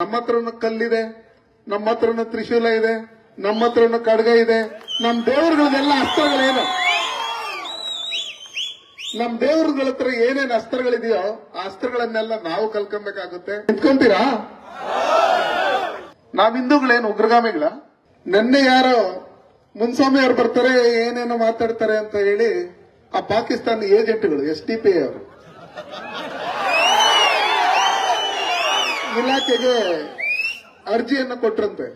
ನಮ್ಮ ಹತ್ರನು ಕಲ್ಲಿದೆ, ನಮ್ಮ ಹತ್ರನು ತ್ರಿಶೂಲ ಇದೆ, ನಮ್ಮ ಹತ್ರನು ಖಡ್ಗ ಇದೆ. ನಮ್ಮ ದೇವರುಗಳದೆಲ್ಲ ಅಸ್ತ್ರಗಳೇನು? ನಮ್ಮ ದೇವರುಗಳ ಹತ್ರ ಏನೇನು ಅಸ್ತ್ರಗಳಿದೆಯೋ ಆ ಅಸ್ತ್ರಗಳನ್ನೆಲ್ಲ ನಾವು ಕಲ್ಕೊಬೇಕಾಗುತ್ತೆ. ನಿಂತ್ಕೊಂತೀರಾ? ನಾವ್ ಹಿಂದೂಗಳೇನು ಉಗ್ರಗಾಮಿಗಳ? ನಿನ್ನೆ ಯಾರೋ ಮುನ್ಸ್ವಾಮಿ ಅವ್ರು ಬರ್ತಾರೆ, ಏನೇನೋ ಮಾತಾಡ್ತಾರೆ ಅಂತ ಹೇಳಿ ಆ ಪಾಕಿಸ್ತಾನ ಏಜೆಂಟ್ಗಳು SDP ಅವರು ಇಲಾಖೆಗೆ ಅರ್ಜಿಯನ್ನು ಕೊಟ್ರಂತೆ.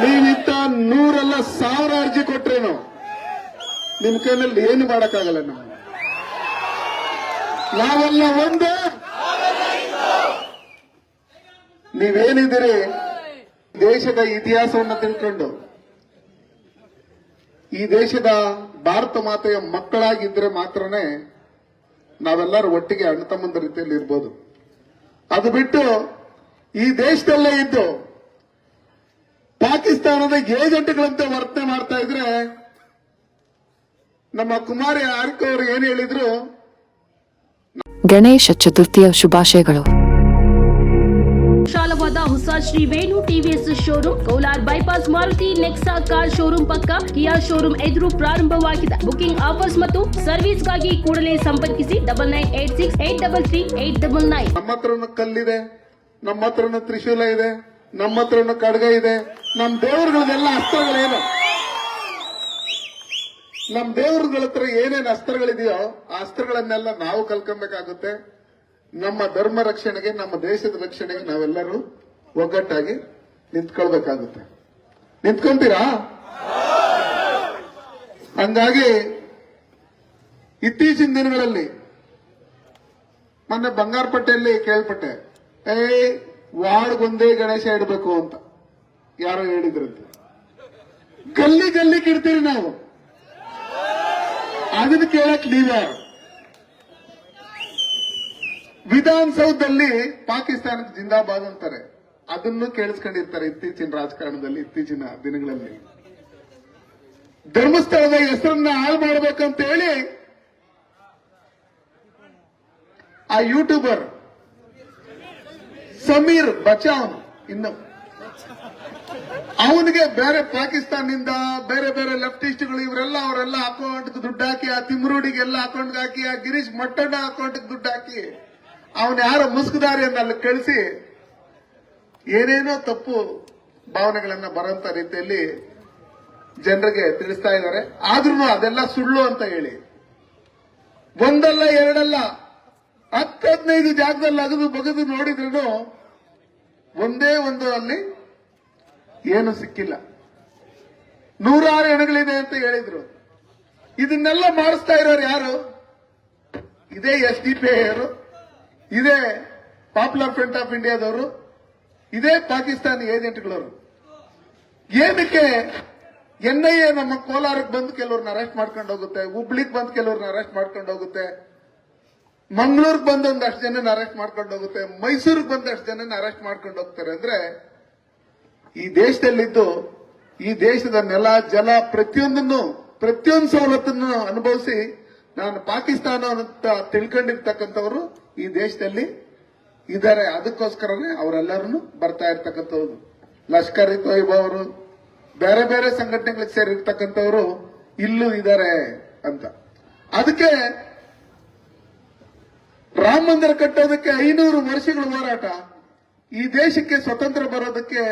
ನೀವಿಂತ 100 ಅಲ್ಲ 1000 ಅರ್ಜಿ ಕೊಟ್ರೇನು ನಿಮ್ ಕೈನಲ್ಲಿ ಏನು ಮಾಡಕ್ಕಾಗಲ್ಲ. ನಾವೆಲ್ಲ ಒಂದೇ. ನೀವೇನಿದ್ದೀರಿ ದೇಶದ ಇತಿಹಾಸವನ್ನು ತಿಳ್ಕೊಂಡು ಈ ದೇಶದ ಭಾರತ ಮಾತೆಯ ಮಕ್ಕಳಾಗಿದ್ರೆ ಮಾತ್ರನೇ ನಾವೆಲ್ಲರೂ ಒಟ್ಟಿಗೆ ಅಣ್ಣ ತಮ್ಮಂದ ರೀತಿಯಲ್ಲಿ ಇರ್ಬೋದು. ಅದು ಬಿಟ್ಟು ಈ ದೇಶದಲ್ಲೇ ಇದ್ದು ಪಾಕಿಸ್ತಾನದ ಏಜೆಂಟ್ಗಳಂತೆ ವರ್ತನೆ ಮಾಡ್ತಾ ಇದ್ರೆ, ನಮ್ಮ ಕುಮಾರಿ ಆರ್ಕ ಅವರು ಏನ್ ಹೇಳಿದ್ರು, ಗಣೇಶ ಚತುರ್ಥಿಯ ಶುಭಾಶಯಗಳು. ವಿಶಾಲವಾದ ಹೊಸ Shri Venu TVS showroom Kolar bypass Maruti Nexa car showroom ಪಕ್ಕ ಕಿಯಾ ಶೋರೂಮ್ ಎದುರು ಪ್ರಾರಂಭವಾಗಿದೆ. ಬುಕಿಂಗ್ ಆಫರ್ಸ್ ಮತ್ತು ಸರ್ವಿಸ್ಗಾಗಿ ಕೂಡಲೇ ಸಂಪರ್ಕಿಸಿ 9986833899. ನಮ್ಮ ಹತ್ರನು ಕಲ್ಲಿದೆ, ನಮ್ಮ ಹತ್ರನು ತ್ರಿಶೂಲ ಇದೆ, ನಮ್ಮ ಹತ್ರನು ಖಡ್ಗ ಇದೆ. ನಮ್ಮ ದೇವರುಗಳದೆಲ್ಲ ಅಸ್ತ್ರಗಳೇನು? ನಮ್ಮ ದೇವರುಗಳ ಹತ್ರ ಏನೇನು ಅಸ್ತ್ರಗಳಿದೆಯೋ ಆ ಅಸ್ತ್ರಗಳನ್ನೆಲ್ಲ ನಾವು ಕಲ್ಕೊಬೇಕಾಗುತ್ತೆ. ನಮ್ಮ ಧರ್ಮ ರಕ್ಷಣೆಗೆ, ನಮ್ಮ ದೇಶದ ರಕ್ಷಣೆಗೆ ನಾವೆಲ್ಲರೂ ಒಗ್ಗಟ್ಟಾಗಿ ನಿಂತ್ಕೊಳ್ಬೇಕಾಗುತ್ತೆ. ನಿಂತ್ಕೊಂತೀರಾ? ಹಂಗಾಗಿ ಇತ್ತೀಚಿನ ದಿನಗಳಲ್ಲಿ ಮೊನ್ನೆ ಬಂಗಾರಪಟ್ಟೆಯಲ್ಲಿ ಕೇಳ್ಪಟ್ಟೆ, ವಾರ್ಡ್ಗೊಂದೇ ಗಣೇಶ ಇಡಬೇಕು ಅಂತ ಯಾರೋ ಹೇಳಿದ್ರಂತೆ. ಗಲ್ಲಿ ಗಲ್ಲಿ ಕಿಡ್ತೀರಿ ನಾವು, ಅದನ್ನ ಕೇಳಕ್ ನೀವ್ಯಾರು? ವಿಧಾನಸೌಧದಲ್ಲಿ ಪಾಕಿಸ್ತಾನಕ್ಕೆ ಜಿಂದಾಬಾದ್ ಅಂತಾರೆ, ಅದನ್ನು ಕೇಳಿಸ್ಕೊಂಡಿರ್ತಾರೆ ಇತ್ತೀಚಿನ ರಾಜಕಾರಣದಲ್ಲಿ, ಇತ್ತೀಚಿನ ದಿನಗಳಲ್ಲಿ. ಧರ್ಮಸ್ಥಳದ ಹೆಸರನ್ನ ಹಾಳು ಮಾಡಬೇಕಂತ ಹೇಳಿ ಆ ಯೂಟ್ಯೂಬರ್ ಸಮೀರ್ ಬಚಾವ್ ಇನ್ನು ಅವನಿಗೆ ಬೇರೆ ಪಾಕಿಸ್ತಾನದಿಂದ ಬೇರೆ ಬೇರೆ ಲೆಫ್ಟಿಸ್ಟ್ಗಳು ಅವರೆಲ್ಲ ಅಕೌಂಟ್ಗೆ ದುಡ್ಡು ಹಾಕಿ, ಆ ತಿಮ್ರೂಡಿಗೆಲ್ಲ ಅಕೌಂಟ್ಗೆ ಹಾಕಿ, ಆ ಗಿರೀಶ್ ಮಟ್ಟಣ್ಣ ಅಕೌಂಟ್ಗೆ ದುಡ್ಡು ಹಾಕಿ, ಅವನ ಯಾರೋ ಮುಸ್ಕುದಾರಿಯನ್ನ ಅಲ್ಲಿ ಕಳಿಸಿ ಏನೇನೋ ತಪ್ಪು ಭಾವನೆಗಳನ್ನ ಬರೋಂತ ರೀತಿಯಲ್ಲಿ ಜನರಿಗೆ ತಿಳಿಸ್ತಾ ಇದ್ದಾರೆ. ಆದ್ರೂ ಅದೆಲ್ಲ ಸುಳ್ಳು ಅಂತ ಹೇಳಿ ಒಂದಲ್ಲ ಎರಡಲ್ಲ 10-15 ಜಾಗದಲ್ಲಿ ಅಗದು ಬಗದು ನೋಡಿದ್ರು ಒಂದೇ ಒಂದು ಅಲ್ಲಿ ಏನು ಸಿಕ್ಕಿಲ್ಲ. 106 ಹೆಣಗಳಿದೆ ಅಂತ ಹೇಳಿದ್ರು. ಇದನ್ನೆಲ್ಲ ಮಾಡಿಸ್ತಾ ಇರೋರು ಯಾರು? ಇದೇ SDP ಅವರು, ಇದೇ ಪಾಪ್ಯುಲರ್ ಫ್ರಂಟ್ ಆಫ್ ಇಂಡಿಯಾದವರು, ಇದೇ ಪಾಕಿಸ್ತಾನಿ ಏಜೆಂಟ್ಗಳವರು. ಏನಕ್ಕೆ NIA ನಮ್ಮ ಕೋಲಾರಕ್ಕೆ ಬಂದು ಕೆಲವ್ರನ್ನ ಅರೆಸ್ಟ್ ಮಾಡ್ಕೊಂಡು ಹೋಗುತ್ತೆ, ಹುಬ್ಳಿಗೆ ಬಂದು ಕೆಲವ್ರನ್ನ ಅರೆಸ್ಟ್ ಮಾಡ್ಕೊಂಡು ಹೋಗುತ್ತೆ, ಮಂಗಳೂರಿಗೆ ಬಂದು ಒಂದಷ್ಟು ಜನನ ಅರೆಸ್ಟ್ ಮಾಡ್ಕೊಂಡು ಹೋಗುತ್ತೆ, ಮೈಸೂರಿಗೆ ಬಂದಷ್ಟು ಜನನ ಅರೆಸ್ಟ್ ಮಾಡ್ಕೊಂಡು ಹೋಗ್ತಾರೆ ಅಂದ್ರೆ, ಈ ದೇಶದಲ್ಲಿದ್ದು ಈ ದೇಶದ ನೆಲ ಜಲ ಪ್ರತಿಯೊಂದು ಸವಲತ್ತನ್ನು ಅನುಭವಿಸಿ ನಾನು ಪಾಕಿಸ್ತಾನ ಅಂತ ತಿಳ್ಕೊಂಡಿರ್ತಕ್ಕಂಥವ್ರು ಈ ದೇಶದಲ್ಲಿ ಇದ್ದಾರೆ. ಅದಕ್ಕೋಸ್ಕರನೇ ಅವರೆಲ್ಲರನ್ನು ಬರ್ತಾ ಇರ್ತಕ್ಕಂಥವ್ರು. ಲಷ್ಕರ್ ಇ ತೊಯ್ಬಾ ಅವರು, ಬೇರೆ ಬೇರೆ ಸಂಘಟನೆಗಳಿಗೆ ಸೇರಿರ್ತಕ್ಕಂಥವ್ರು ಇಲ್ಲೂ ಇದ್ದಾರೆ ಅಂತ. ಅದಕ್ಕೆ ರಾಮ ಮಂದಿರ ಕಟ್ಟೋದಕ್ಕೆ 500 ವರ್ಷಗಳ ಹೋರಾಟ, ಈ ದೇಶಕ್ಕೆ ಸ್ವತಂತ್ರ ಬರೋದಕ್ಕೆ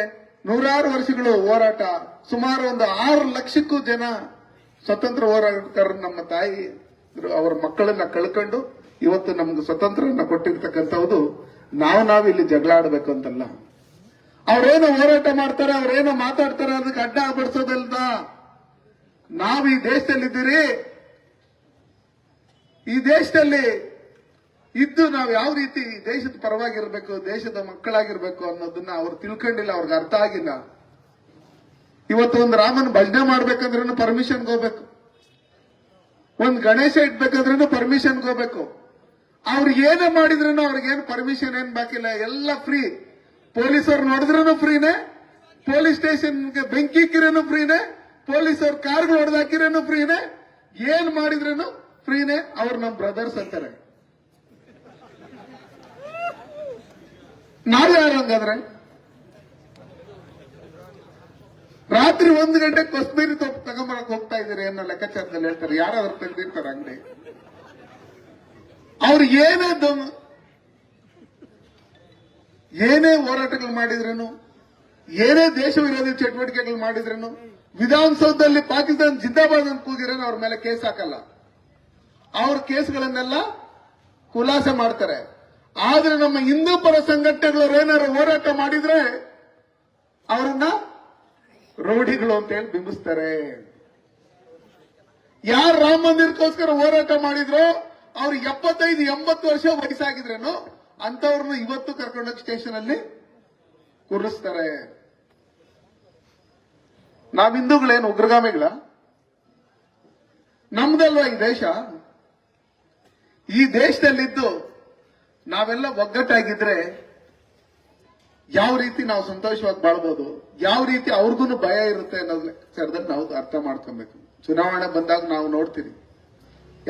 106 ವರ್ಷಗಳು ಹೋರಾಟ, ಸುಮಾರು ಒಂದು 6 ಲಕ್ಷಕ್ಕೂ ಜನ ಸ್ವತಂತ್ರ ಹೋರಾಟಗಾರರು ನಮ್ಮ ತಾಯಿ ಅವರ ಮಕ್ಕಳನ್ನ ಕಳ್ಕೊಂಡು ಇವತ್ತು ನಮ್ಗೆ ಸ್ವತಂತ್ರನ ಕೊಟ್ಟಿರ್ತಕ್ಕಂಥದ್ದು. ನಾವಿಲ್ಲಿ ಜಗಳ ಆಡಬೇಕು ಅಂತಲ್ಲ. ಅವ್ರೇನೋ ಹೋರಾಟ ಮಾಡ್ತಾರೆ, ಅವ್ರೇನೋ ಮಾತಾಡ್ತಾರೆ, ಅದಕ್ಕೆ ಅಡ್ಡ ಬಡಿಸೋದಲ್ದ. ನಾವು ಈ ದೇಶದಲ್ಲಿದ್ದೀರಿ, ಈ ದೇಶದಲ್ಲಿ ಇದ್ದು ನಾವು ಯಾವ ರೀತಿ ದೇಶದ ಪರವಾಗಿರ್ಬೇಕು, ದೇಶದ ಮಕ್ಕಳಾಗಿರ್ಬೇಕು ಅನ್ನೋದನ್ನ ಅವ್ರು ತಿಳ್ಕೊಂಡಿಲ್ಲ, ಅವ್ರಿಗೆ ಅರ್ಥ ಆಗಿಲ್ಲ. ಇವತ್ತು ಒಂದು ರಾಮನ ಭಜನೆ ಮಾಡ್ಬೇಕಂದ್ರೂ ಪರ್ಮಿಷನ್ಗೆ ಹೋಗ್ಬೇಕು, ಒಂದು ಗಣೇಶ ಇಟ್ಬೇಕಂದ್ರೂ ಪರ್ಮಿಷನ್ಗೆ ಹೋಗ್ಬೇಕು. ಅವ್ರಿಗೆ ಏನೇ ಮಾಡಿದ್ರು ಅವ್ರಿಗೇನು ಪರ್ಮಿಷನ್ ಏನ್ ಬಾಕಿಲ್ಲ, ಎಲ್ಲ ಫ್ರೀ. ಪೊಲೀಸರು ನೋಡಿದ್ರೂ ಫ್ರೀನೇ, ಪೊಲೀಸ್ ಸ್ಟೇಷನ್ಗೆ ಬೆಂಕಿ ಇಕ್ಕಿರೇನು ಫ್ರೀನೇ, ಪೊಲೀಸರು ಕಾರ್ಗಳು ಹೊಡೆದಾಕಿರೇನು ಫ್ರೀನೇ, ಏನ್ ಮಾಡಿದ್ರೇನು ಫ್ರೀನೇ. ಅವ್ರು ನಮ್ಮ ಬ್ರದರ್ಸ್ ಅಂತಾರೆ. ನಾವ್ಯಾರು ಹಂಗಾದ್ರೆ? ರಾತ್ರಿ 1 ಗಂಟೆಗೆ ಕಶ್ಮೀರಿ ತೊಪ್ಪು ತಗೊಂಬರಕ್ ಹೋಗ್ತಾ ಇದೀರಿ ಅನ್ನೋ ಲೆಕ್ಕಾಚಾರದಲ್ಲಿ ಹೇಳ್ತಾರೆ. ಯಾರಾದ್ರೂ ತೆಗೆದಿರ್ತಾರೆ ಅಂಗಡಿ? ಅವ್ರು ಏನೇ ಹೋರಾಟಗಳು ಮಾಡಿದ್ರೇನು, ಏನೇ ದೇಶ ವಿರೋಧಿ ಚಟುವಟಿಕೆಗಳು ಮಾಡಿದ್ರೇನು, ವಿಧಾನಸೌಧದಲ್ಲಿ ಪಾಕಿಸ್ತಾನ ಜಿಂದಾಬಾದ್ ಅಂತ ಕೂಗಿರೇನು ಅವ್ರ ಮೇಲೆ ಕೇಸ್ ಹಾಕಲ್ಲ. ಅವ್ರ ಕೇಸ್ಗಳನ್ನೆಲ್ಲ ಖುಲಾಸೆ ಮಾಡ್ತಾರೆ. ಆದ್ರೆ ನಮ್ಮ ಹಿಂದೂ ಪರ ಸಂಘಟನೆಗಳು ಏನಾದ್ರು ಹೋರಾಟ ಮಾಡಿದ್ರೆ ಅವರನ್ನ ರೌಡಿಗಳು ಅಂತ ಹೇಳಿ ಬಿಂಬಿಸ್ತಾರೆ. ಯಾರು ರಾಮ ಮಂದಿರಕ್ಕೋಸ್ಕರ ಹೋರಾಟ ಮಾಡಿದ್ರು ಅವ್ರು 75-80 ವರ್ಷ ವಯಸ್ಸಾಗಿದ್ರೇನು ಅಂತವ್ರನ್ನ ಇವತ್ತು ಕರ್ಕೊಂಡೋಗಿ ಸ್ಟೇಷನ್ ಅಲ್ಲಿ ಕೂರಿಸ್ತಾರೆ. ನಾವ್ ಹಿಂದೂಗಳೇನು ಉಗ್ರಗಾಮಿಗಳ? ನಮ್ದಲ್ವಾ ಈ ದೇಶ? ಈ ದೇಶದಲ್ಲಿದ್ದು ನಾವೆಲ್ಲ ಒಗ್ಗಟ್ಟಾಗಿದ್ರೆ ಯಾವ ರೀತಿ ನಾವು ಸಂತೋಷವಾಗಿ ಬಾಳ್ಬೋದು, ಯಾವ ರೀತಿ ಅವ್ರಿಗೂ ಭಯ ಇರುತ್ತೆ ಅನ್ನೋದು ಲೆಕ್ಕಾಚಾರದಲ್ಲಿ ನಾವು ಅರ್ಥ ಮಾಡ್ಕೊಬೇಕು. ಚುನಾವಣೆ ಬಂದಾಗ ನಾವು ನೋಡ್ತೀವಿ,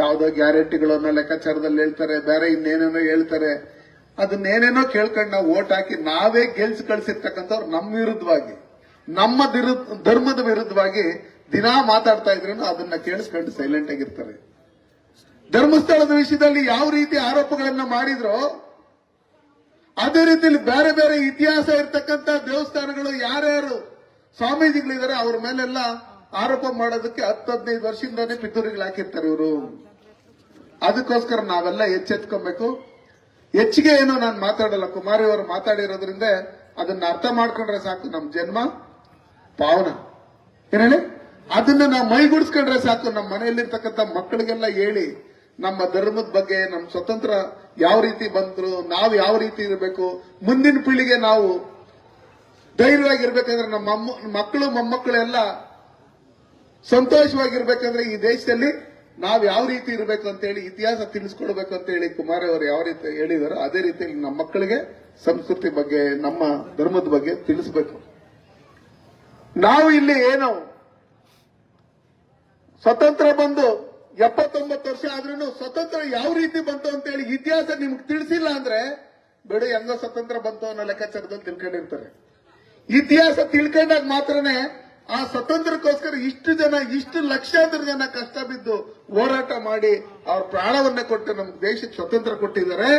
ಯಾವುದೋ ಗ್ಯಾರಂಟಿಗಳು ಅನ್ನೋ ಲೆಕ್ಕಾಚಾರದಲ್ಲಿ ಹೇಳ್ತಾರೆ, ಬೇರೆ ಇನ್ನೇನೇನೋ ಹೇಳ್ತಾರೆ. ಅದನ್ನೇನೇನೋ ಕೇಳ್ಕೊಂಡು ನಾವು ಓಟ್ ಹಾಕಿ ನಾವೇ ಗೆಲ್ಸಿ ಕಳ್ಸಿರ್ತಕ್ಕಂಥವ್ರು ನಮ್ಮ ವಿರುದ್ಧವಾಗಿ, ನಮ್ಮ ಧರ್ಮದ ವಿರುದ್ಧವಾಗಿ ದಿನಾ ಮಾತಾಡ್ತಾ ಇದ್ರೇನು ಅದನ್ನ ಕೇಳಿಸ್ಕೊಂಡು ಸೈಲೆಂಟ್ ಆಗಿರ್ತಾರೆ. ಧರ್ಮಸ್ಥಳದ ವಿಷಯದಲ್ಲಿ ಯಾವ ರೀತಿ ಆರೋಪಗಳನ್ನ ಮಾಡಿದ್ರೋ ಅದೇ ರೀತಿಯಲ್ಲಿ ಬೇರೆ ಬೇರೆ ಇತಿಹಾಸ ಇರ್ತಕ್ಕಂಥ ದೇವಸ್ಥಾನಗಳು ಯಾರ್ಯಾರು ಸ್ವಾಮೀಜಿಗಳಿದ್ದಾರೆ ಅವ್ರ ಮೇಲೆಲ್ಲ ಆರೋಪ ಮಾಡೋದಕ್ಕೆ 10-15 ವರ್ಷದಿಂದಾನೇ ಪಿತೂರಿಗಳು ಹಾಕಿರ್ತಾರೆ ಇವರು. ಅದಕ್ಕೋಸ್ಕರ ನಾವೆಲ್ಲ ಎಚ್ಚೆತ್ಕೊಬೇಕು. ಹೆಚ್ಚಿಗೆ ಏನು ನಾನು ಮಾತಾಡಲ್ಲ, ಕುಮಾರಿ ಅವರು ಮಾತಾಡಿರೋದ್ರಿಂದ ಅದನ್ನ ಅರ್ಥ ಮಾಡ್ಕೊಂಡ್ರೆ ಸಾಕು. ನಮ್ಮ ಜನ್ಮ ಪಾವನ ಏನ್ ಹೇಳಿ, ಅದನ್ನ ನಾವು ಮೈಗೂಡಿಸ್ಕೊಂಡ್ರೆ ಸಾಕು. ನಮ್ಮ ಮನೆಯಲ್ಲಿರ್ತಕ್ಕಂಥ ಮಕ್ಕಳಿಗೆಲ್ಲ ಹೇಳಿ ನಮ್ಮ ಧರ್ಮದ ಬಗ್ಗೆ, ನಮ್ಮ ಸ್ವತಂತ್ರ ಯಾವ ರೀತಿ ಬಂದ್ರು, ನಾವು ಯಾವ ರೀತಿ ಇರಬೇಕು, ಮುಂದಿನ ಪೀಳಿಗೆ ನಾವು ಧೈರ್ಯವಾಗಿರ್ಬೇಕಂದ್ರೆ, ನಮ್ಮ ಮಕ್ಕಳು ಮೊಮ್ಮಕ್ಕಳೆಲ್ಲ ಸಂತೋಷವಾಗಿರ್ಬೇಕಂದ್ರೆ ಈ ದೇಶದಲ್ಲಿ ನಾವು ಯಾವ ರೀತಿ ಇರಬೇಕು ಅಂತ ಹೇಳಿ ಇತಿಹಾಸ ತಿಳಿಸ್ಕೊಡ್ಬೇಕು ಅಂತ ಹೇಳಿ ಕುಮಾರ್ ಅವರು ಯಾವ ರೀತಿ ಹೇಳಿದಾರೋ ಅದೇ ರೀತಿಯಲ್ಲಿ ನಮ್ಮ ಮಕ್ಕಳಿಗೆ ಸಂಸ್ಕೃತಿ ಬಗ್ಗೆ, ನಮ್ಮ ಧರ್ಮದ ಬಗ್ಗೆ ತಿಳಿಸಬೇಕು. ನಾವು ಇಲ್ಲಿ ಏನು ಸ್ವತಂತ್ರ ಬಂದು 79 ವರ್ಷ ಆದ್ರೂ ಸ್ವತಂತ್ರ ಯಾವ ರೀತಿ ಬಂತು ಅಂತ ಹೇಳಿ ಇತಿಹಾಸ ನಿಮ್ಗೆ ತಿಳಿಸಿಲ್ಲ ಅಂದ್ರೆ ಬೇಡ, ಹೆಂಗೋ ಸ್ವತಂತ್ರ ಬಂತು ಅನ್ನೋ ಲೆಕ್ಕಾಚಾರದಲ್ಲಿ ತಿಳ್ಕೊಂಡಿರ್ತಾರೆ. ಇತಿಹಾಸ ತಿಳ್ಕೊಂಡಾಗ ಮಾತ್ರನೇ ಆ ಸ್ವತಂತ್ರಕ್ಕೋಸ್ಕರ ಇಷ್ಟು ಲಕ್ಷಾಂತರ ಜನ ಕಷ್ಟ ಬಿದ್ದು ಹೋರಾಟ ಮಾಡಿ ಅವ್ರ ಪ್ರಾಣವನ್ನೇ ಕೊಟ್ಟು ನಮ್ಗೆ ದೇಶಕ್ಕೆ ಸ್ವತಂತ್ರ ಕೊಟ್ಟಿದ್ದಾರೆ.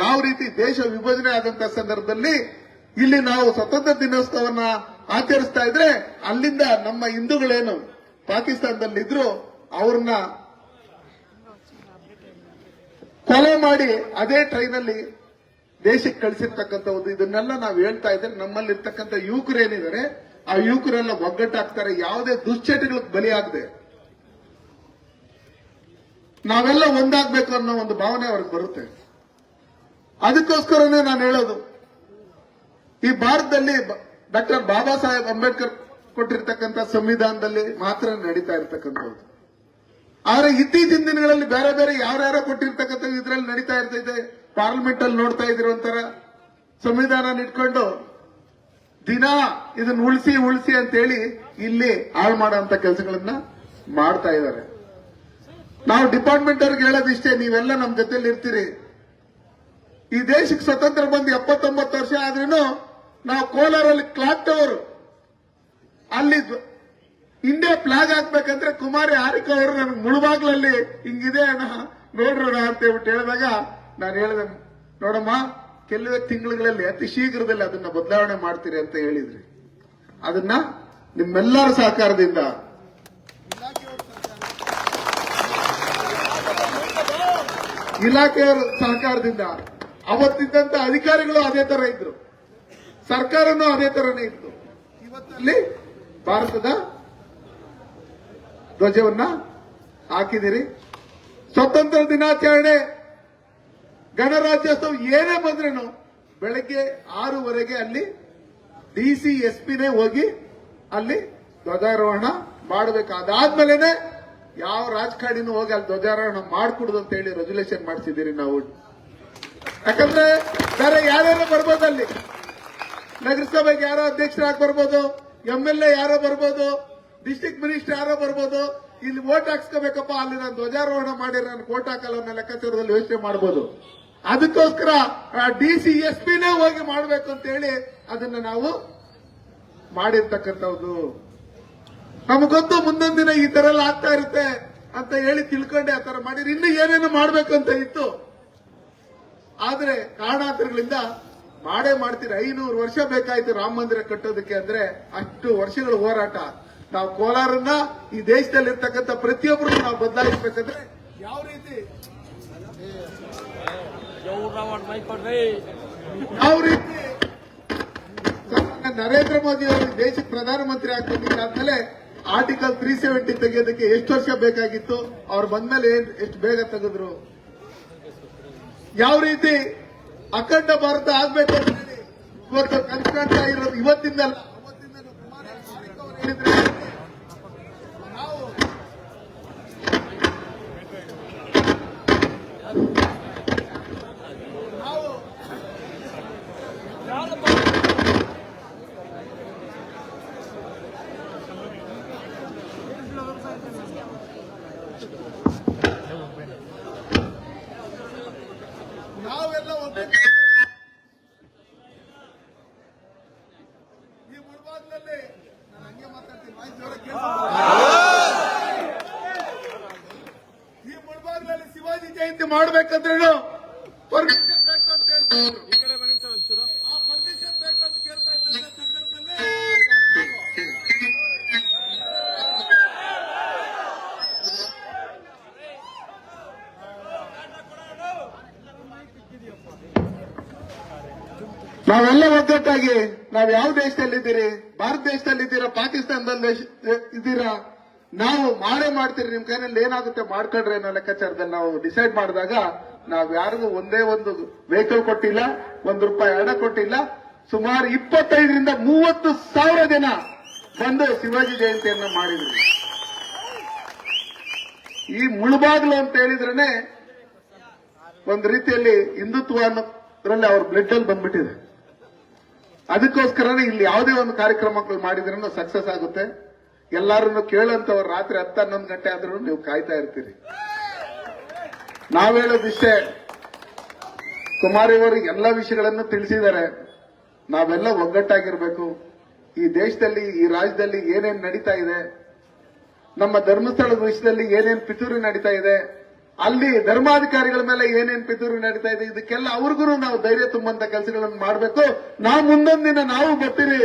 ಯಾವ ರೀತಿ ದೇಶ ವಿಭಜನೆ ಆದಂತ ಸಂದರ್ಭದಲ್ಲಿ ಇಲ್ಲಿ ನಾವು ಸ್ವತಂತ್ರ ದಿನೋತ್ಸವನ್ನ ಆಚರಿಸ್ತಾ ಇದ್ರೆ ಅಲ್ಲಿಂದ ನಮ್ಮ ಹಿಂದೂಗಳೇನು ಪಾಕಿಸ್ತಾನದಲ್ಲಿದ್ರು ಅವ್ರನ್ನ ಕೊಲೆ ಮಾಡಿ ಅದೇ ಟ್ರೈನಲ್ಲಿ ದೇಶಕ್ಕೆ ಕಳಿಸಿರ್ತಕ್ಕಂಥ ಒಂದು ಇದನ್ನೆಲ್ಲ ನಾವು ಹೇಳ್ತಾ ಇದ್ರೆ ನಮ್ಮಲ್ಲಿ ಇರ್ತಕ್ಕಂಥ ಯುವಕರು ಏನಿದ್ದಾರೆ ಆ ಯುವಕರೆಲ್ಲ ಒಗ್ಗಟ್ಟಾಗ್ತಾರೆ. ಯಾವುದೇ ದುಶ್ಚಟಗಳಿಗೆ ಬಲಿಯಾಗದೆ ನಾವೆಲ್ಲ ಒಂದಾಗ್ಬೇಕು ಅನ್ನೋ ಒಂದು ಭಾವನೆ ಅವ್ರಿಗೆ ಬರುತ್ತೆ. ಅದಕ್ಕೋಸ್ಕರನೇ ನಾನು ಹೇಳೋದು, ಈ ಭಾರತದಲ್ಲಿ ಡಾಕ್ಟರ್ ಬಾಬಾ ಸಾಹೇಬ್ ಅಂಬೇಡ್ಕರ್ ಕೊಟ್ಟಿರ್ತಕ್ಕಂಥ ಸಂವಿಧಾನದಲ್ಲಿ ಮಾತ್ರ ನಡೀತಾ ಇರ್ತಕ್ಕಂಥದ್ದು. ಆದ್ರೆ ಇತ್ತೀಚಿನ ದಿನಗಳಲ್ಲಿ ಬೇರೆ ಬೇರೆ ಯಾರ್ಯಾರೋ ಕೊಟ್ಟಿರ್ತಕ್ಕಂಥ ಇದ್ರಲ್ಲಿ ನಡೀತಾ ಇರ್ತೈತೆ. ಪಾರ್ಲಿಮೆಂಟ್ ಅಲ್ಲಿ ನೋಡ್ತಾ ಇದ್ರು ಒಂಥರ ಸಂವಿಧಾನ ಇಟ್ಕೊಂಡು ದಿನ ಇದನ್ನ ಉಳಿಸಿ ಅಂತ ಹೇಳಿ ಇಲ್ಲಿ ಹಾಳು ಮಾಡುವಂತ ಕೆಲಸಗಳನ್ನ ಮಾಡ್ತಾ ಇದ್ದಾರೆ. ನಾವು ಡಿಪಾರ್ಟ್ಮೆಂಟ್ ಅವ್ರಿಗೆ ಹೇಳೋದಿಷ್ಟೇ, ನೀವೆಲ್ಲ ನಮ್ಮ ಜೊತೆಲಿ ಇರ್ತೀರಿ. ಈ ದೇಶಕ್ಕೆ ಸ್ವತಂತ್ರ ಬಂದು 79 ವರ್ಷ ಆದ್ರೂ ನಾವು ಕೋಲಾರಲ್ಲಿ ಕ್ಲಾಕ್ ಟವರ್ ಅಲ್ಲಿ ಇಂಡಿಯಾ ಫ್ಲಾಗ್ ಹಾಕ್ಬೇಕಂದ್ರೆ ಕುಮಾರಿ ಹಾರಿಕಾ ಅವರು ನನಗೆ ಮುಳುಬಾಗ್ಲಲ್ಲಿ ಹಿಂಗಿದೆ ನೋಡ್ರೋಣ ಅಂತ ಹೇಳ್ಬಿಟ್ಟು ಹೇಳಿದಾಗ ನಾನು ಹೇಳಿದೆ, ನೋಡಮ್ಮ ಕೆಲವೇ ತಿಂಗಳುಗಳಲ್ಲಿ ಅತಿ ಶೀಘ್ರದಲ್ಲಿ ಅದನ್ನ ಬದಲಾವಣೆ ಮಾಡ್ತೀರಿ ಅಂತ ಹೇಳಿದ್ರಿ. ಅದನ್ನ ನಿಮ್ಮೆಲ್ಲರ ಸಹಕಾರದಿಂದ ಇಲಾಖೆಯವರ ಸಹಕಾರದಿಂದ ಅವತ್ತಿದ್ದಂತ ಅಧಿಕಾರಿಗಳು ಅದೇ ತರ ಇದ್ರು, ಸರ್ಕಾರನೂ ಅದೇ ತರನೇ ಇತ್ತು. ಇವತ್ತಲ್ಲಿ ಭಾರತದ ಧ್ವಜವನ್ನ ಹಾಕಿದಿರಿ. ಸ್ವತಂತ್ರ ದಿನಾಚರಣೆ, ಗಣರಾಜ್ಯೋತ್ಸವ ಏನೇ ಬಂದ್ರೇನು ಬೆಳಗ್ಗೆ 6:30 ಅಲ್ಲಿ DC SP ಹೋಗಿ ಅಲ್ಲಿ ಧ್ವಜಾರೋಹಣ ಮಾಡಬೇಕು. ಅದಾದ್ಮೇಲೆ ಯಾವ ರಾಜಕಾರಣಿನೂ ಹೋಗಿ ಅಲ್ಲಿ ಧ್ವಜಾರೋಹಣ ಮಾಡ್ಕೊಡುದು ಅಂತ ಹೇಳಿ ರೆಜುಲೇಷನ್ ಮಾಡಿಸಿದ್ದೀರಿ ನಾವು. ಯಾಕಂದ್ರೆ ಬೇರೆ ಯಾರ್ಯಾರೋ ಬರ್ಬೋದು, ಅಲ್ಲಿ ನಗರಸಭೆಗೆ ಯಾರೋ ಅಧ್ಯಕ್ಷರಾಗಿ ಬರ್ಬೋದು, MLA ಯಾರೋ ಬರ್ಬೋದು, ಡಿಸ್ಟ್ರಿಕ್ಟ್ ಮಿನಿಸ್ಟರ್ ಯಾರೋ ಬರ್ಬೋದು. ಇಲ್ಲಿ ವೋಟ್ ಹಾಕ್ಸ್ಕೋಬೇಕಪ್ಪ, ಅಲ್ಲಿ ನಾನು ಧ್ವಜಾರೋಹಣ ಮಾಡಿ ನಾನು ವೋಟ್ ಹಾಕಲ್ಲ ಅನ್ನೋ ಲೆಕ್ಕಾಚಾರದಲ್ಲಿ ಯೋಚನೆ ಮಾಡಬಹುದು. ಅದಕ್ಕೋಸ್ಕರ DCSPನೇ ಹೋಗಿ ಮಾಡಬೇಕು ಅಂತ ಹೇಳಿ ಅದನ್ನ ನಾವು ಮಾಡಿರ್ತಕ್ಕಂಥದ್ದು. ನಮಗ್ ಗೊತ್ತು ಮುಂದೊಂದು ದಿನ ಈ ತರ ಎಲ್ಲ ಆಗ್ತಾ ಇರುತ್ತೆ ಅಂತ ಹೇಳಿ ತಿಳ್ಕೊಂಡೆ ಆ ತರ ಮಾಡಿದ್ರೆ ಇನ್ನು ಏನೇನು ಮಾಡ್ಬೇಕು ಅಂತ ಇತ್ತು. ಆದ್ರೆ ಕಾರಣಾಂತರಗಳಿಂದ ಮಾಡೇ ಮಾಡ್ತೀರಿ. 500 ವರ್ಷ ಬೇಕಾಯ್ತು ರಾಮ ಮಂದಿರ ಕಟ್ಟೋದಕ್ಕೆ ಅಂದ್ರೆ ಅಷ್ಟು ವರ್ಷಗಳ ಹೋರಾಟ. ನಾವು ಕೋಲಾರನ್ನ ಈ ದೇಶದಲ್ಲಿ ಇರ್ತಕ್ಕಂಥ ಪ್ರತಿಯೊಬ್ಬರು ನಾವು ಬದಲಾಯಿಸಬೇಕಂದ್ರೆ ಯಾವ ರೀತಿ ನರೇಂದ್ರ ಮೋದಿ ಅವರು ದೇಶಕ್ಕೆ ಪ್ರಧಾನಮಂತ್ರಿ ಆಗ್ತಿದ್ದಾದ್ಮೇಲೆ ಆರ್ಟಿಕಲ್ 370 ತೆಗೆಯೋದಕ್ಕೆ ಎಷ್ಟು ವರ್ಷ ಬೇಕಾಗಿತ್ತು, ಅವ್ರು ಬಂದ್ಮೇಲೆ ಎಷ್ಟು ಬೇಗ ತೆಗೆದ್ರು. ಯಾವ ರೀತಿ ಅಖಂಡ ಭಾರತ ಆಗ್ಬೇಕು ಅಂತ ಹೇಳಿ ಇವತ್ತು ಕನ್ಸ್ಕಾಣ್ತಾ ಇರೋದು ಇವತ್ತಿಂದಲ್ಲ, ಅವತ್ತಿಂದಲೂ ಕುಮಾರಸ್ವಾಮಿ ಹೇಳಿದ್ರೆ ನಾವೆಲ್ಲ ಈ ಮುಳಬಾಗಿಲಲ್ಲಿ ನಾನು ಹಂಗೆ ಮಾತಾಡ್ತೀನಿ, ವಾಯ್ಸ್ ಜೋರ ಈ ಮುಳಬಾಗಿಲಲ್ಲಿ ಶಿವಾಜಿ ಜಯಂತಿ ಮಾಡ್ಬೇಕಂದ್ರೇನು ಪರ್ಮಿಷನ್ ಬೇಕು ಅಂತ ಹೇಳ್ತಾ ಇದ್ರು. ಆ ಪರ್ಮಿಷನ್ ಬೇಕು ಅಂತ ಕೇಳ್ತಾ ಇದ್ದ ಸಂದರ್ಭದಲ್ಲಿ ನಾವೆಲ್ಲ ಒಗ್ಗಟ್ಟಾಗಿ ನಾವು ಯಾವ ದೇಶದಲ್ಲಿದ್ದೀರಿ, ಭಾರತ ದೇಶದಲ್ಲಿದ್ದೀರಾ, ಪಾಕಿಸ್ತಾನದಲ್ಲಿ ಇದ್ದೀರಾ, ನಾವು ಮಾಡೇ ಮಾಡ್ತೀರಿ, ನಿಮ್ ಕೈನಲ್ಲಿ ಏನಾಗುತ್ತೆ ಮಾಡ್ಕೊಳ್ರಿ ಅನ್ನೋ ಲೆಕ್ಕಾಚಾರದಲ್ಲಿ ನಾವು ಡಿಸೈಡ್ ಮಾಡಿದಾಗ ನಾವ್ ಯಾರಿಗೂ ಒಂದೇ ಒಂದು ವೆಹಿಕಲ್ ಕೊಟ್ಟಿಲ್ಲ, ₹1 ಹಣ ಕೊಟ್ಟಿಲ್ಲ. ಸುಮಾರು 25ರಿಂದ 30 ಸಾವಿರ ಜನ ಬಂದು ಶಿವಾಜಿ ಜಯಂತಿಯನ್ನ ಮಾಡಿದ್ರು. ಈ ಮುಳುಬಾಗ್ಲು ಅಂತ ಹೇಳಿದ್ರೇನೆ ಒಂದು ರೀತಿಯಲ್ಲಿ ಹಿಂದುತ್ವ ಅನ್ನೋದ್ರಲ್ಲಿ ಅವ್ರ ಬ್ಲಡ್ ಅಲ್ಲಿ ಬಂದ್ಬಿಟ್ಟಿದೆ. ಅದಕ್ಕೋಸ್ಕರನೇ ಇಲ್ಲಿ ಯಾವುದೇ ಒಂದು ಕಾರ್ಯಕ್ರಮಗಳು ಮಾಡಿದ್ರೂ ಸಕ್ಸಸ್ ಆಗುತ್ತೆ. ಎಲ್ಲಾರನ್ನು ಕೇಳಂತವ್ರು ರಾತ್ರಿ 10-11 ಗಂಟೆ ಆದ್ರೂ ನೀವು ಕಾಯ್ತಾ ಇರ್ತೀರಿ. ನಾವ್ ಹೇಳೋದಿಷ್ಟೇ, ಕುಮಾರಿ ಅವರು ಎಲ್ಲ ವಿಷಯಗಳನ್ನು ತಿಳಿಸಿದ್ದಾರೆ. ನಾವೆಲ್ಲ ಒಗ್ಗಟ್ಟಾಗಿರ್ಬೇಕು. ಈ ದೇಶದಲ್ಲಿ, ಈ ರಾಜ್ಯದಲ್ಲಿ ಏನೇನ್ ನಡೀತಾ ಇದೆ, ನಮ್ಮ ಧರ್ಮಸ್ಥಳದ ವಿಷಯದಲ್ಲಿ ಏನೇನ್ ಪಿತೂರಿ ನಡೀತಾ ಇದೆ, ಅಲ್ಲಿ ಧರ್ಮಾಧಿಕಾರಿಗಳ ಮೇಲೆ ಏನೇನ್ ಪಿತೂರಿ ನಡೀತಾ ಇದೆ, ಇದಕ್ಕೆಲ್ಲ ಅವ್ರಿಗೂ ನಾವು ಧೈರ್ಯ ತುಂಬಂತ ಕೆಲಸಗಳನ್ನು ಮಾಡಬೇಕು. ನಾವು ಮುಂದೊಂದು ದಿನ ನಾವು ಬರ್ತೀರಿ,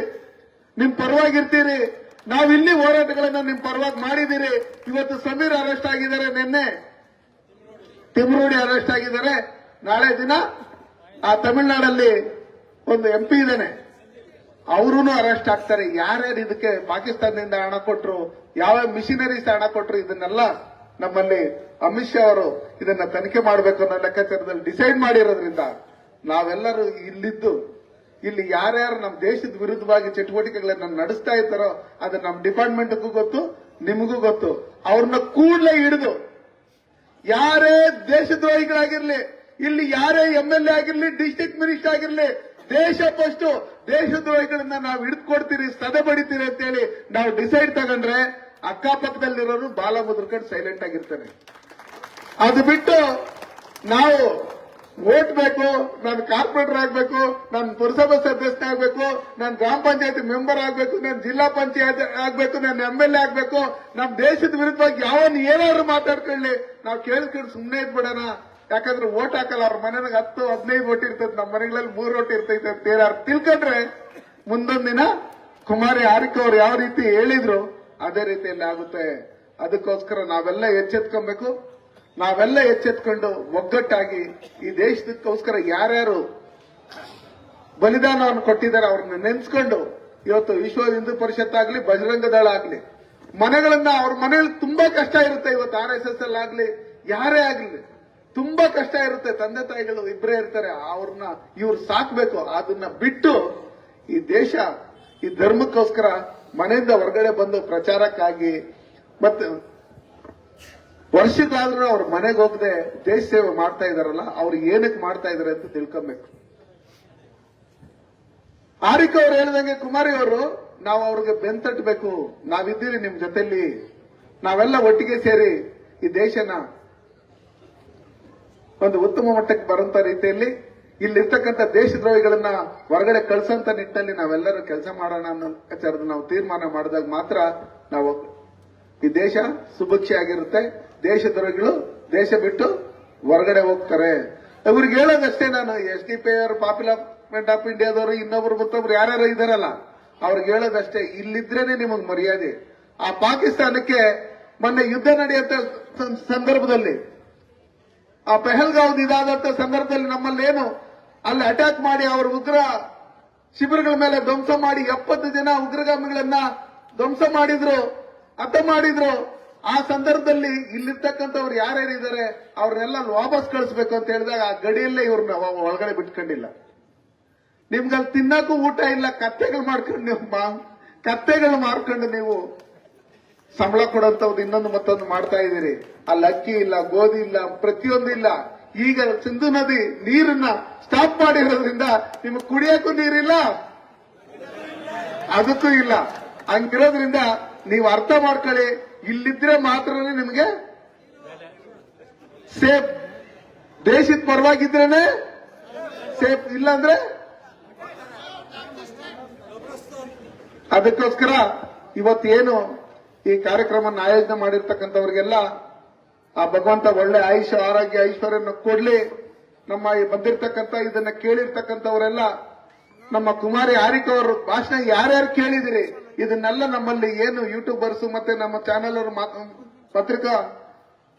ನಿಮ್ ಪರವಾಗಿರ್ತೀರಿ. ನಾವು ಇಲ್ಲಿ ಹೋರಾಟಗಳನ್ನ ನಿಮ್ ಪರವಾಗಿ ಮಾಡಿದ್ದೀರಿ. ಇವತ್ತು ಸಮೀರ್ ಅರೆಸ್ಟ್ ಆಗಿದ್ದಾರೆ, ನಿನ್ನೆ ತಿಮ್ರೋಡಿ ಅರೆಸ್ಟ್ ಆಗಿದ್ದಾರೆ. ನಾಳೆ ದಿನ ಆ ತಮಿಳುನಾಡಲ್ಲಿ ಒಂದು MP ಇದ್ದಾನೆ, ಅವರೂ ಅರೆಸ್ಟ್ ಆಗ್ತಾರೆ. ಯಾರ್ಯಾರು ಇದಕ್ಕೆ ಪಾಕಿಸ್ತಾನದಿಂದ ಹಣ ಕೊಟ್ರು, ಯಾವ ಮಿಷನರೀಸ್ ಹಣ ಕೊಟ್ರು, ಇದನ್ನೆಲ್ಲ ನಮ್ಮಲ್ಲಿ ಅಮಿತ್ ಶಾ ಅವರು ಇದನ್ನ ತನಿಖೆ ಮಾಡಬೇಕು ಅನ್ನೋ ಲೆಕ್ಕಾಚಾರದಲ್ಲಿ ಡಿಸೈಡ್ ಮಾಡಿರೋದ್ರಿಂದ ನಾವೆಲ್ಲರೂ ಇಲ್ಲಿದ್ದು ಇಲ್ಲಿ ಯಾರ್ಯಾರು ನಮ್ಮ ದೇಶದ ವಿರುದ್ಧವಾಗಿ ಚಟುವಟಿಕೆಗಳನ್ನ ನಡೆಸ್ತಾ ಇದ್ದಾರೋ ಅದು ನಮ್ಮ ಡಿಪಾರ್ಟ್ಮೆಂಟ್ಗೂ ಗೊತ್ತು, ನಿಮಗೂ ಗೊತ್ತು. ಅವ್ರನ್ನ ಕೂಡಲೇ ಹಿಡಿದು ಯಾರೇ ದೇಶದ್ರೋಹಿಗಳಾಗಿರ್ಲಿ, ಇಲ್ಲಿ ಯಾರೇ MLA ಆಗಿರ್ಲಿ, ಡಿಸ್ಟ್ರಿಕ್ಟ್ ಮಿನಿಸ್ಟರ್ ಆಗಿರ್ಲಿ, ದೇಶ ಫಸ್ಟ್, ದೇಶದ್ರೋಹಿಗಳನ್ನ ನಾವು ಹಿಡಿದು ಕೊಡ್ತೀರಿ, ಸದೆ ಬಡಿತೀರಿ ಅಂತೇಳಿ ನಾವು ಡಿಸೈಡ್ ತಗೊಂಡ್ರೆ ಅಕ್ಕಪಕ್ಕದಲ್ಲಿರೋರು ಬಾಲ ಮುದ್ರಕೊಂಡು ಸೈಲೆಂಟ್ ಆಗಿರ್ತಾರೆ. ಅದು ಬಿಟ್ಟು ನಾವು ವೋಟ್ ಬೇಕು, ನಾನು ಕಾರ್ಪೊರೇಟರ್ ಆಗ್ಬೇಕು, ನಾನು ಪುರಸಭಾ ಸದಸ್ಯ ಆಗ್ಬೇಕು, ನಾನು ಗ್ರಾಮ ಪಂಚಾಯತ್ ಮೆಂಬರ್ ಆಗ್ಬೇಕು, ನಾನು ಜಿಲ್ಲಾ ಪಂಚಾಯತ್ ಆಗ್ಬೇಕು, ನಾನು MLA ಆಗ್ಬೇಕು, ನಮ್ಮ ದೇಶದ ವಿರುದ್ಧವಾಗಿ ಯಾವನ್ ಏನಾದ್ರು ಮಾತಾಡ್ಕೊಳ್ಳಿ, ನಾವು ಕೇಳಿಸ್ಕೊಂಡು ಸುಮ್ಮನೆ ಇದ್ಬಿಡೋಣ. ಯಾಕಂದ್ರೆ ವೋಟ್ ಹಾಕಲ್ಲ, ಅವ್ರ ಮನೆಗೆ 10-15 ವೋಟ್ ಇರ್ತದೆ, ನಮ್ಮ ಮನೆಗಳಲ್ಲಿ 3 ವೋಟ್ ಇರ್ತೈತೆ ಅಂತ ಯಾರು ತಿಳ್ಕೊಂಡ್ರೆ ಮುಂದೊಂದು ದಿನ ಕುಮಾರಿ ಆರಿಕೆ ಅವ್ರು ಯಾವ ರೀತಿ ಹೇಳಿದ್ರು ಅದೇ ರೀತಿಯಲ್ಲಿ ಆಗುತ್ತೆ. ಅದಕ್ಕೋಸ್ಕರ ನಾವೆಲ್ಲ ಎಚ್ಚೆತ್ಕೊಬೇಕು. ನಾವೆಲ್ಲ ಎಚ್ಚೆತ್ಕೊಂಡು ಒಗ್ಗಟ್ಟಾಗಿ ಈ ದೇಶದಕ್ಕೋಸ್ಕರ ಯಾರ್ಯಾರು ಬಲಿದಾನವನ್ನು ಕೊಟ್ಟಿದ್ದಾರೆ ಅವ್ರನ್ನ ನೆನೆಸ್ಕೊಂಡು ಇವತ್ತು ವಿಶ್ವ ಹಿಂದೂ ಪರಿಷತ್ ಆಗ್ಲಿ, ಬಜರಂಗ ದಳ ಆಗ್ಲಿ, ಮನೆಗಳನ್ನ ಅವ್ರ ಮನೆಯಲ್ಲಿ ತುಂಬಾ ಕಷ್ಟ ಇರುತ್ತೆ. ಇವತ್ತು RSS ಅಲ್ಲಿ ಆಗ್ಲಿ, ಯಾರೇ ಆಗ್ಲಿ ತುಂಬಾ ಕಷ್ಟ ಇರುತ್ತೆ. ತಂದೆ ತಾಯಿಗಳು ಇಬ್ಬರೇ ಇರ್ತಾರೆ, ಅವ್ರನ್ನ ಇವ್ರು ಸಾಕ್ಬೇಕು. ಅದನ್ನ ಬಿಟ್ಟು ಈ ದೇಶ, ಈ ಧರ್ಮಕ್ಕೋಸ್ಕರ ಮನೆಯಿಂದ ಹೊರಗಡೆ ಬಂದು ಪ್ರಚಾರಕ್ಕಾಗಿ ಮತ್ತೆ ವರ್ಷಕ್ಕಾದ್ರೂ ಅವ್ರ ಮನೆಗೆ ಹೋಗದೆ ದೇಶ ಸೇವೆ ಮಾಡ್ತಾ ಇದಾರಲ್ಲ, ಅವ್ರು ಏನಕ್ಕೆ ಮಾಡ್ತಾ ಇದಾರೆ ಅಂತ ತಿಳ್ಕೊಬೇಕು. ಆರಿಕೆ ಅವ್ರು ಹೇಳ್ದಂಗೆ ಕುಮಾರಿ ಅವರು, ನಾವು ಅವ್ರಿಗೆ ಬೆಂತಟ್ಟಬೇಕು. ನಾವಿದ್ದೀರಿ ನಿಮ್ ಜೊತೆಲಿ, ನಾವೆಲ್ಲ ಒಟ್ಟಿಗೆ ಸೇರಿ ಈ ದೇಶನ ಒಂದು ಉತ್ತಮ ಮಟ್ಟಕ್ಕೆ ಬರುವಂತ ರೀತಿಯಲ್ಲಿ ಇಲ್ಲಿರ್ತಕ್ಕಂಥ ದೇಶದ್ರೋಹಿಗಳನ್ನ ಹೊರಗಡೆ ಕಳಿಸಂತ ನಿಟ್ಟಿನಲ್ಲಿ ನಾವೆಲ್ಲರೂ ಕೆಲಸ ಮಾಡೋಣ ಅನ್ನೋ ವಿಚಾರದ ನಾವು ತೀರ್ಮಾನ ಮಾಡಿದಾಗ ಮಾತ್ರ ನಾವು ಈ ದೇಶ ಸುಭಿಕ್ಷೆಯಾಗಿರುತ್ತೆ. ದೇಶದ್ರೋಹಿಗಳು ದೇಶ ಬಿಟ್ಟು ಹೊರಗಡೆ ಹೋಗ್ತಾರೆ. ಇವ್ರಿಗೆ ಹೇಳೋದಷ್ಟೇ, ನಾನು SDP ಅವರು, ಪಾಪ್ಯುಲರ್ ಆಫ್ ಇಂಡಿಯಾದವರು, ಇನ್ನೊಬ್ರು ಮತ್ತೊಬ್ರು ಯಾರ್ಯಾರು ಇದಾರಲ್ಲ, ಅವ್ರಿಗೆ ಹೇಳೋದಷ್ಟೇ, ಇಲ್ಲಿದ್ರೇನೆ ನಿಮಗ್ ಮರ್ಯಾದೆ. ಆ ಪಾಕಿಸ್ತಾನಕ್ಕೆ ಮೊನ್ನೆ ಯುದ್ಧ ನಡೆಯುವಂತ ಸಂದರ್ಭದಲ್ಲಿ, ಆ ಪೆಹಲ್ಗಾವ್ ಇದಾದಂತ ಸಂದರ್ಭದಲ್ಲಿ ನಮ್ಮಲ್ಲೇನು ಅಲ್ಲಿ ಅಟ್ಯಾಕ್ ಮಾಡಿ ಅವ್ರ ಉಗ್ರ ಶಿಬಿರಗಳ ಮೇಲೆ ಧ್ವಂಸ ಮಾಡಿ 70 ಜನ ಉಗ್ರಗಾಮಿಗಳನ್ನ ಧ್ವಂಸ ಮಾಡಿದ್ರು, ಹತ ಮಾಡಿದ್ರು. ಆ ಸಂದರ್ಭದಲ್ಲಿ ಇಲ್ಲಿರ್ತಕ್ಕಂಥವ್ರು ಯಾರ್ಯಾರಿದ್ದಾರೆ ಅವ್ರನ್ನೆಲ್ಲ ವಾಪಸ್ ಕಳಿಸ್ಬೇಕು ಅಂತ ಹೇಳಿದಾಗ ಆ ಗಡಿಯಲ್ಲೇ ಇವ್ರನ್ನ ಒಳಗಡೆ ಬಿಟ್ಕೊಂಡಿಲ್ಲ. ನಿಮ್ಗಲ್ಲಿ ತಿನ್ನಕ್ಕೂ ಊಟ ಇಲ್ಲ, ಕತ್ತೆಗಳು ಮಾರ್ಕೊಂಡು ನೀವು ಸಂಬಳ ಕೊಡೋಂಥವ್ದು ಇನ್ನೊಂದು ಮತ್ತೊಂದು ಮಾಡ್ತಾ ಇದ್ದೀರಿ. ಅಲ್ಲಿ ಅಕ್ಕಿ ಇಲ್ಲ, ಗೋಧಿ ಇಲ್ಲ, ಪ್ರತಿಯೊಂದು ಇಲ್ಲ. ಈಗ ಸಿಂಧು ನದಿ ನೀರನ್ನ ಸ್ಟಾಪ್ ಮಾಡಿರೋದ್ರಿಂದ ನಿಮಗೆ ಕುಡಿಯಕ್ಕೂ ನೀರಿಲ್ಲ, ಅದಕ್ಕೂ ಇಲ್ಲ. ಹಂಗಿರೋದ್ರಿಂದ ನೀವು ಅರ್ಥ ಮಾಡ್ಕೊಳ್ಳಿ, ಇಲ್ಲಿದ್ರೆ ಮಾತ್ರನೇ ನಿಮಗೆ ಸೇಫ್. ದೇಶದ ಪರವಾಗಿದ್ರೇನೆ ಸೇಫ್, ಇಲ್ಲಾಂದ್ರೆ ಅದಕ್ಕೋಸ್ಕರ ಇವತ್ತೇನು ಈ ಕಾರ್ಯಕ್ರಮವನ್ನು ಆಯೋಜನೆ ಮಾಡಿರ್ತಕ್ಕಂಥವ್ರಿಗೆಲ್ಲ ಆ ಭಗವಂತ ಒಳ್ಳೆ ಆಯುಷ, ಆರೋಗ್ಯ, ಐಶ್ವರ್ಯನ ಕೊಡ್ಲಿ. ನಮ್ಮ ಬಂದಿರ್ತಕ್ಕಂಥ ಇದನ್ನ ಕೇಳಿರ್ತಕ್ಕಂಥವರೆಲ್ಲ, ನಮ್ಮ ಕುಮಾರಿ ಹಾರಿಕ ಅವರ ಭಾಷಣ ಯಾರ್ಯಾರು ಕೇಳಿದಿರಿ, ಇದನ್ನೆಲ್ಲ ನಮ್ಮಲ್ಲಿ ಏನು ಯೂಟ್ಯೂಬರ್ಸ್ ಮತ್ತೆ ನಮ್ಮ ಚಾನೆಲ್ ಅವರು, ಪತ್ರಿಕಾ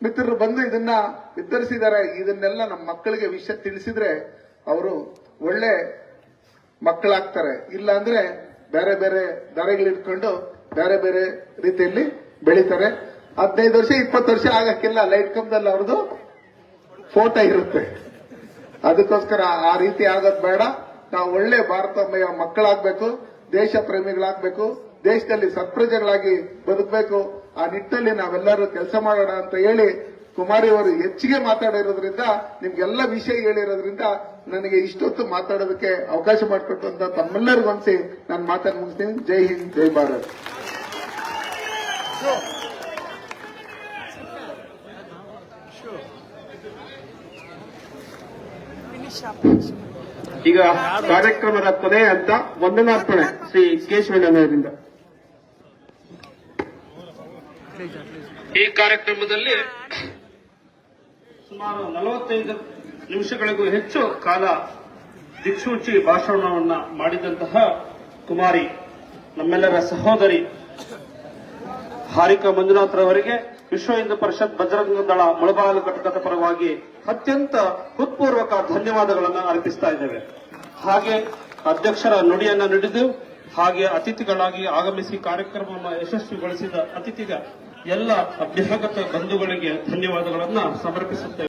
ಮಿತ್ರರು ಬಂದು ಇದನ್ನ ವಿತರಿಸಿದ್ದಾರೆ. ಇದನ್ನೆಲ್ಲ ನಮ್ಮ ಮಕ್ಕಳಿಗೆ ವಿಷಯ ತಿಳಿಸಿದ್ರೆ ಅವರು ಒಳ್ಳೆ ಮಕ್ಕಳಾಗ್ತಾರೆ. ಇಲ್ಲ ಅಂದ್ರೆ ಬೇರೆ ಬೇರೆ ದಾರಿಗಳಿಟ್ಕೊಂಡು ಬೇರೆ ಬೇರೆ ರೀತಿಯಲ್ಲಿ ಬೆಳೀತಾರೆ. 15 ವರ್ಷ 20 ವರ್ಷ ಆಗಕ್ಕಿಲ್ಲ, ಲೈಟ್ ಕಂಬದಲ್ಲಿ ಅವ್ರದ್ದು ಫೋಟೋ ಇರುತ್ತೆ. ಅದಕ್ಕೋಸ್ಕರ ಆ ರೀತಿ ಆಗೋದು ಬೇಡ. ನಾವು ಒಳ್ಳೆ ಭಾರತಮಯ ಮಕ್ಕಳಾಗಬೇಕು, ದೇಶ ಪ್ರೇಮಿಗಳಾಗಬೇಕು, ದೇಶದಲ್ಲಿ ಸತ್ಪ್ರಜೆಗಳಾಗಿ ಬದುಕಬೇಕು. ಆ ನಿಟ್ಟಿನಲ್ಲಿ ನಾವೆಲ್ಲರೂ ಕೆಲಸ ಮಾಡೋಣ ಅಂತ ಹೇಳಿ ಕುಮಾರಿ ಅವರು ಹೆಚ್ಚಿಗೆ ಮಾತಾಡಿರೋದ್ರಿಂದ, ನಿಮ್ಗೆಲ್ಲ ವಿಷಯ ಹೇಳಿರೋದ್ರಿಂದ ನನಗೆ ಇಷ್ಟೊತ್ತು ಮಾತಾಡೋದಕ್ಕೆ ಅವಕಾಶ ಮಾಡಿಕೊಟ್ಟು ಅಂತ ತಮ್ಮೆಲ್ಲರಿಗೂ ಅನ್ಸಿ ನಾನು ಮಾತಾಡಿ ಮುಗಿಸ್ತೀನಿ. ಜೈ ಹಿಂದ್, ಜೈ ಭಾರತ್. ಈಗ ಕಾರ್ಯಕ್ರಮದ ಕೊನೆ ಅಂತ ವಂದನಾರ್ಪಣೆ ಶ್ರೀ ಕೇಶವಣ್ಣನವರಿಂದ. ಈ ಕಾರ್ಯಕ್ರಮದಲ್ಲಿ ಸುಮಾರು 45 ನಿಮಿಷಗಳಿಗೂ ಹೆಚ್ಚು ಕಾಲ ದಿಕ್ಸೂಚಿ ಭಾಷಣವನ್ನ ಮಾಡಿದಂತಹ ಕುಮಾರಿ ನಮ್ಮೆಲ್ಲರ ಸಹೋದರಿ ಹಾರಿಕಾ ಮಂಜುನಾಥ್ ರವರಿಗೆ ವಿಶ್ವ ಹಿಂದೂ ಪರಿಷತ್ ಬಜರಂಗ ದಳ ಮುಳಬಾಗಿಲು ಘಟಕದ ಪರವಾಗಿ ಅತ್ಯಂತ ಹೃತ್ಪೂರ್ವಕ ಧನ್ಯವಾದಗಳನ್ನು ಅರ್ಪಿಸ್ತಾ ಇದ್ದೇವೆ. ಹಾಗೆ ಅಧ್ಯಕ್ಷರ ನುಡಿಯನ್ನ ನುಡಿದು ಹಾಗೆ ಅತಿಥಿಗಳಾಗಿ ಆಗಮಿಸಿ ಕಾರ್ಯಕ್ರಮವನ್ನು ಯಶಸ್ವಿಗೊಳಿಸಿದ ಅತಿಥಿಗ ಎಲ್ಲ ಅಭ್ಯಾಗತ ಬಂಧುಗಳಿಗೆ ಧನ್ಯವಾದಗಳನ್ನು ಸಮರ್ಪಿಸುತ್ತೇವೆ.